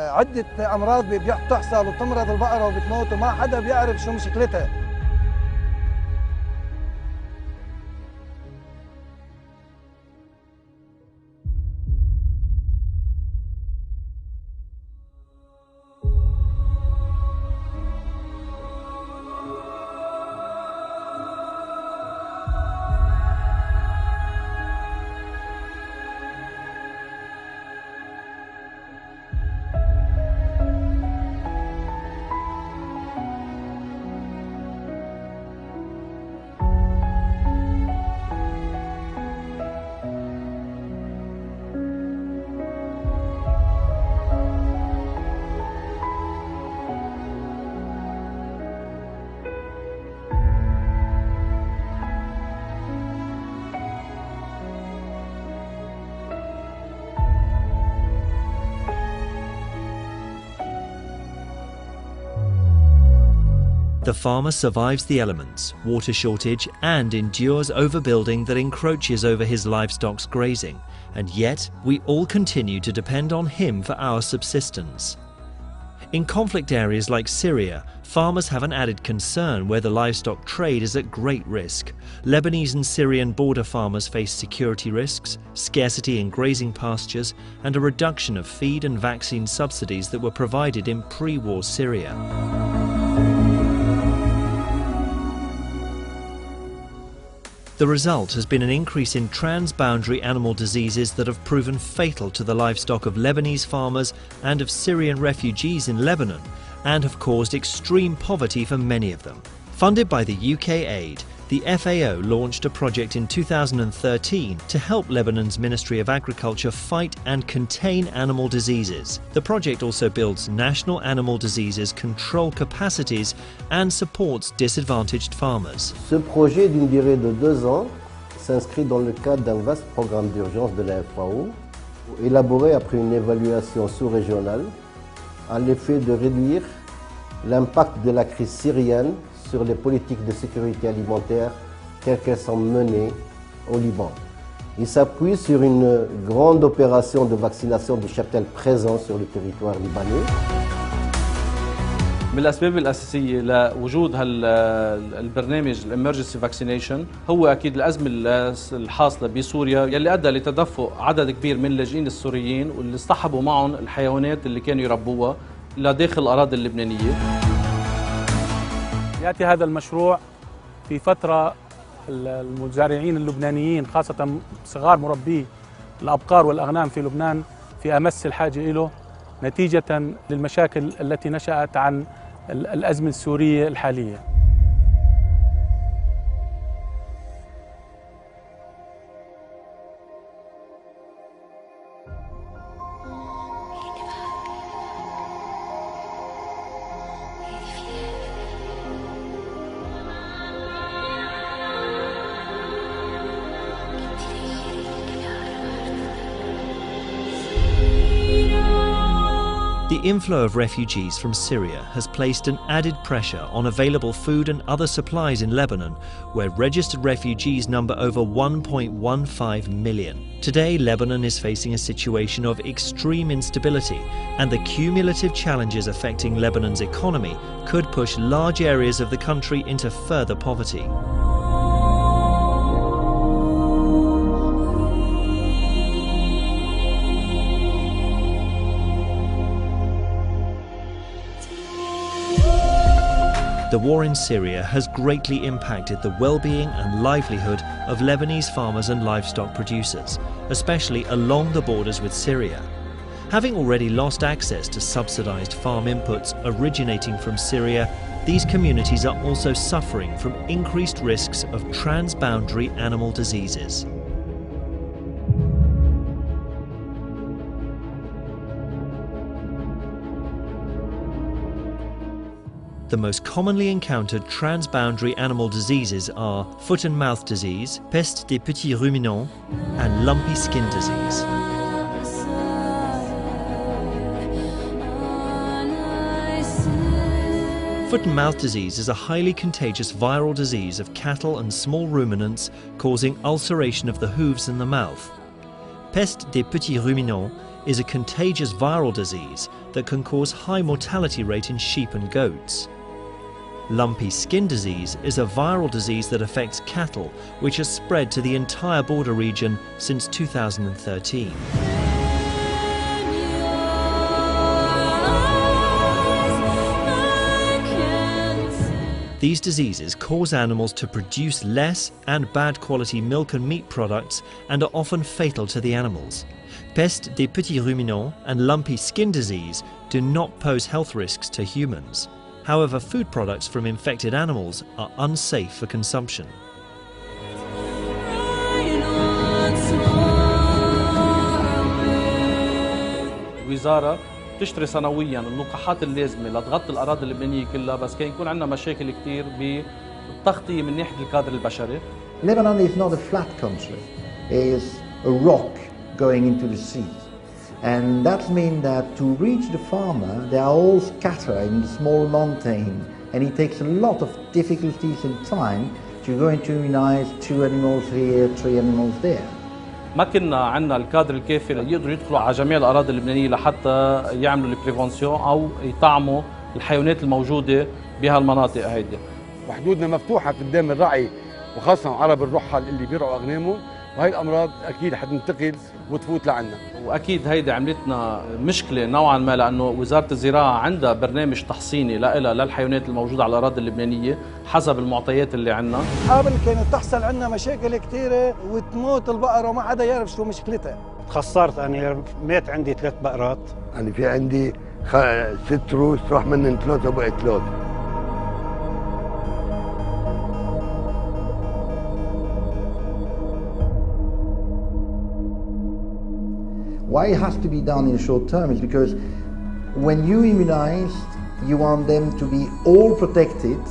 عدة أمراض بتحصل وتمرض البقرة وبتموت وما حدا بيعرف شو مشكلتها. The farmer survives the elements, water shortage, and endures overbuilding that encroaches over his livestock's grazing, and yet we all continue to depend on him for our subsistence. In conflict areas like Syria, farmers have an added concern where the livestock trade is at great risk. Lebanese and Syrian border farmers face security risks, scarcity in grazing pastures, and a reduction of feed and vaccine subsidies that were provided in pre-war Syria. The result has been an increase in transboundary animal diseases that have proven fatal to the livestock of Lebanese farmers and of Syrian refugees in Lebanon, and have caused extreme poverty for many of them. Funded by the UK aid, the FAO launched a project in 2013 to help Lebanon's Ministry of Agriculture fight and contain animal diseases. The project also builds national animal diseases control capacities and supports disadvantaged farmers. Ce projet d'une durée de 2 ans s'inscrit dans le cadre d'un vaste programme d'urgence de la FAO, élaboré après une évaluation sous-régionale, à l'effet de réduire l'impact de la crise syrienne sur les politiques de sécurité alimentaire telles qu'elles sont menées au Liban. Il s'appuie sur une grande opération de vaccination de cheptels présents sur le territoire libanais. من الأسباب الأساسية لوجود البرنامج الإمرجنسي فاكسينيشن هو أكيد الأزمة الحاصلة بسوريا يلي أدى لتدفق عدد كبير من اللاجئين السوريين واللي اصطحبوا معهم الحيوانات اللي كانوا يربوها لداخل الأراضي اللبنانية. يأتي هذا المشروع في فترة المزارعين اللبنانيين خاصة صغار مربي الأبقار والأغنام في لبنان في أمس الحاجة له نتيجة للمشاكل التي نشأت عن الأزمة السورية الحالية. The inflow of refugees from Syria has placed an added pressure on available food and other supplies in Lebanon, where registered refugees number over 1.15 million. Today, Lebanon is facing a situation of extreme instability, and the cumulative challenges affecting Lebanon's economy could push large areas of the country into further poverty. The war in Syria has greatly impacted the well-being and livelihood of Lebanese farmers and livestock producers, especially along the borders with Syria. Having already lost access to subsidized farm inputs originating from Syria, these communities are also suffering from increased risks of transboundary animal diseases. The most commonly encountered transboundary animal diseases are foot and mouth disease, Peste-des-petits-ruminants, and lumpy skin disease. Foot and mouth disease is a highly contagious viral disease of cattle and small ruminants causing ulceration of the hooves and the mouth. Peste-des-petits-ruminants is a contagious viral disease that can cause high mortality rate in sheep and goats. Lumpy skin disease is a viral disease that affects cattle, which has spread to the entire border region since 2013. These diseases cause animals to produce less and bad quality milk and meat products and are often fatal to the animals. Peste-des-petits-ruminants and lumpy skin disease do not pose health risks to humans. However, food products from infected animals are unsafe for consumption. الوزارة تشتري سنويا اللقاحات اللازمة لتغطي الأراضي اللبنانية كلها، بس كان يكون عندنا مشاكل كتير بالتغطية من ناحية الكادر البشري. Lebanon is not a flat country. It is a rock going into the sea. And that means that to reach the farmer, they are all scattered in the small mountain. And it takes a lot of difficulties and time to go and to immunize 2 animals here, 3 animals there. ما كنا عندنا الكادر الكافي يقدروا يدخلوا على جميع الأراضي اللبنانية لحتى يعملوا البريفونسيون أو يطعموا الحيوانات الموجودة بهالمناطق هيدي. وحدودنا مفتوحة قدام الرعي وخاصة عرب الرحل اللي بيرعوا أغنامهم، وهي الأمراض أكيد حتنتقل وتفوت لعنا. وأكيد هيدي عملتنا مشكلة نوعا ما، لأنه وزارة الزراعة عندها برنامج تحصيني للحيوانات الموجودة على الأراضي اللبنانية حسب المعطيات اللي عندنا. قبل كانت تحصل عندنا مشاكل كثيرة وتموت البقرة وما حدا يعرف شو مشكلتها. تخسرت أنا، مات عندي 3 بقرات. أنا في عندي 6 روس، راح منهم 3 وبقت 3. Why it has to be done in the short term is because when you immunize, you want them to be all protected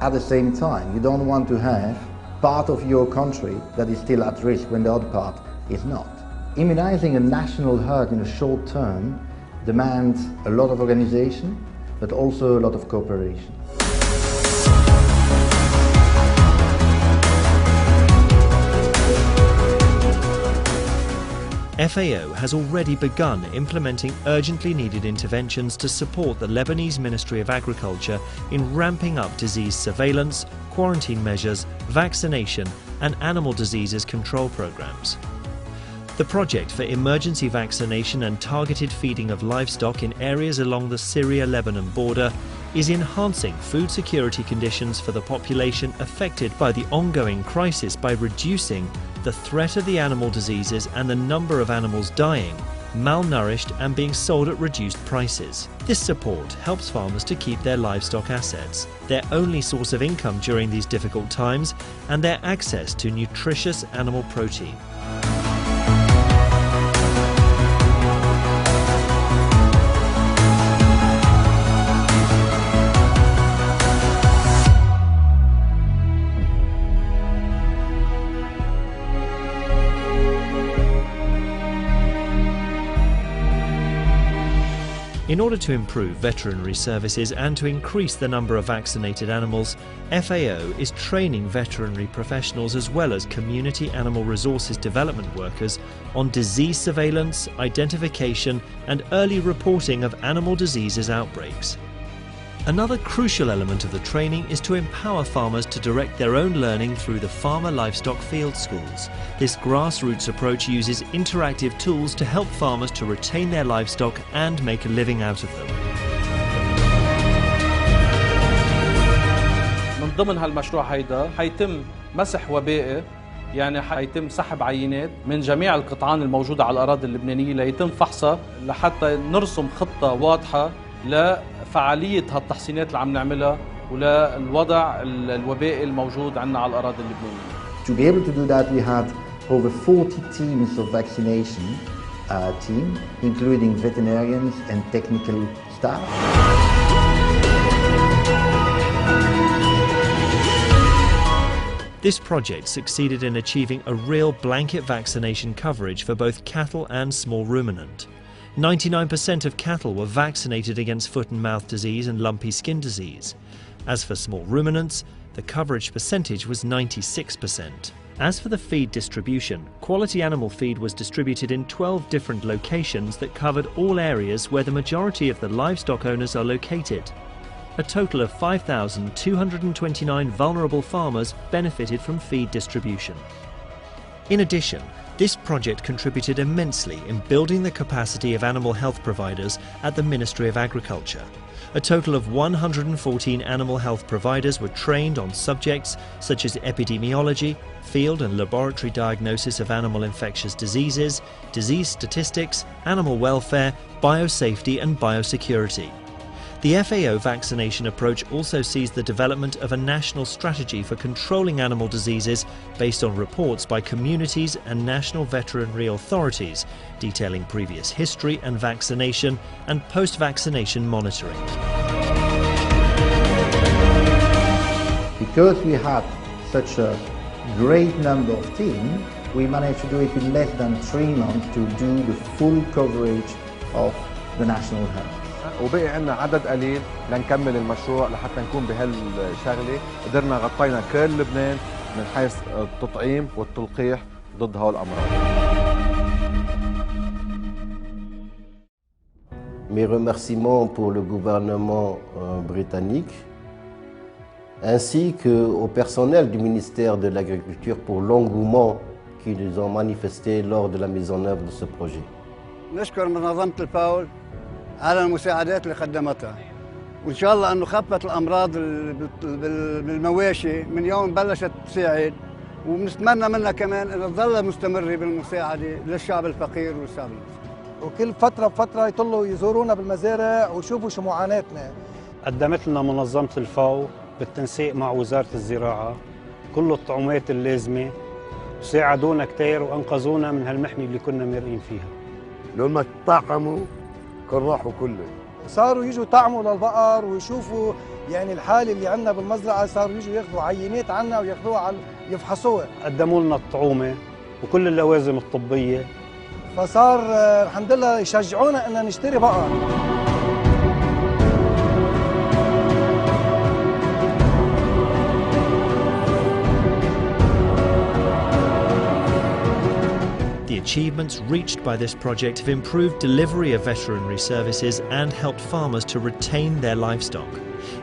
at the same time. You don't want to have part of your country that is still at risk when the other part is not. Immunizing a national herd in the short term demands a lot of organization, but also a lot of cooperation. FAO has already begun implementing urgently needed interventions to support the Lebanese Ministry of Agriculture in ramping up disease surveillance, quarantine measures, vaccination and animal diseases control programs. The project for emergency vaccination and targeted feeding of livestock in areas along the Syria-Lebanon border is enhancing food security conditions for the population affected by the ongoing crisis by reducing the threat of the animal diseases and the number of animals dying, malnourished and being sold at reduced prices. This support helps farmers to keep their livestock assets, their only source of income during these difficult times, and their access to nutritious animal protein. In order to improve veterinary services and to increase the number of vaccinated animals, FAO is training veterinary professionals as well as community animal resources development workers on disease surveillance, identification and early reporting of animal diseases outbreaks. Another crucial element of the training is to empower farmers to direct their own learning through the farmer livestock field schools. This grassroots approach uses interactive tools to help farmers to retain their livestock and make a living out of them. من ضمن هالمشروع هيدا حيتم مسح وبائي، يعني حيتم سحب عينات من جميع القطعان الموجودة على الأراضي اللبنانية ليتم فحصها لحتى نرسم خطة واضحة لفعالية هالتحصينات اللي عم نعملها وللوضع الوبائي الموجود عندنا على الأراضي اللبنانية. To be able to do that, we had over 40 teams of vaccination team, including veterinarians and technical staff. This project succeeded in achieving a real blanket vaccination coverage for both cattle and small ruminant. 99% of cattle were vaccinated against foot and mouth disease and lumpy skin disease. As for small ruminants, the coverage percentage was 96%. As for the feed distribution, quality animal feed was distributed in 12 different locations that covered all areas where the majority of the livestock owners are located. A total of 5,229 vulnerable farmers benefited from feed distribution. In addition, this project contributed immensely in building the capacity of animal health providers at the Ministry of Agriculture. A total of 114 animal health providers were trained on subjects such as epidemiology, field and laboratory diagnosis of animal infectious diseases, disease statistics, animal welfare, biosafety and biosecurity. The FAO vaccination approach also sees the development of a national strategy for controlling animal diseases based on reports by communities and national veterinary authorities, detailing previous history and vaccination and post-vaccination monitoring. Because we had such a great number of teams, we managed to do it in less than 3 months to do the full coverage of the national health. وبقي عندنا عدد قليل لنكمل المشروع لحتى نكون بهالشغله قدرنا غطينا كل لبنان من حيث التطعيم والتلقيح ضد هول الامراض. Mes remerciements pour le gouvernement britannique ainsi qu'au personnel du ministère de l'Agriculture pour l'engouement qu'ils ont manifesté lors de la mise en œuvre de ce projet. نشكر منظمة الفاو على المساعدات اللي قدمتها، وإن شاء الله أنه خفت الأمراض بالمواشي من يوم بلشت تساعد، ونتمنى منها كمان أن تظل مستمرة بالمساعدة للشعب الفقير والشعب المسكين. وكل فترة بفترة يطلوا يزورونا بالمزارع ويشوفوا شو معاناتنا. قدمت لنا منظمة الفاو بالتنسيق مع وزارة الزراعة كل الطعومات اللازمة، وساعدونا كتير وأنقذونا من هالمحنة اللي كنا مارقين فيها. لو ما تطعموا كان راحوا كله. صاروا يجوا يطعموا للبقر ويشوفوا يعني الحالة اللي عندنا بالمزرعة، صاروا يجوا ياخذوا عينات عنا وياخذوها يفحصوها. قدموا لنا الطعومة وكل اللوازم الطبية. فصار الحمد لله يشجعونا ان نشتري بقر. The achievements reached by this project have improved delivery of veterinary services and helped farmers to retain their livestock.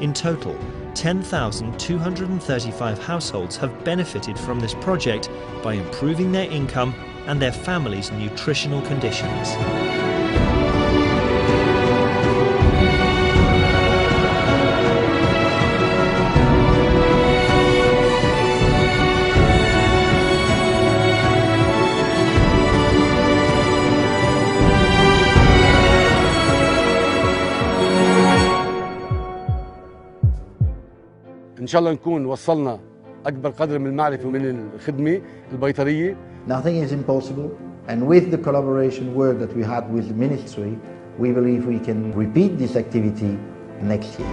In total, 10,235 households have benefited from this project by improving their income and their families' nutritional conditions. إن شاء الله نكون وصلنا أكبر قدر من المعرفة ومن الخدمة البيطرية. Nothing is impossible, and with the collaboration work that we had with the ministry, we believe we can repeat this activity next year.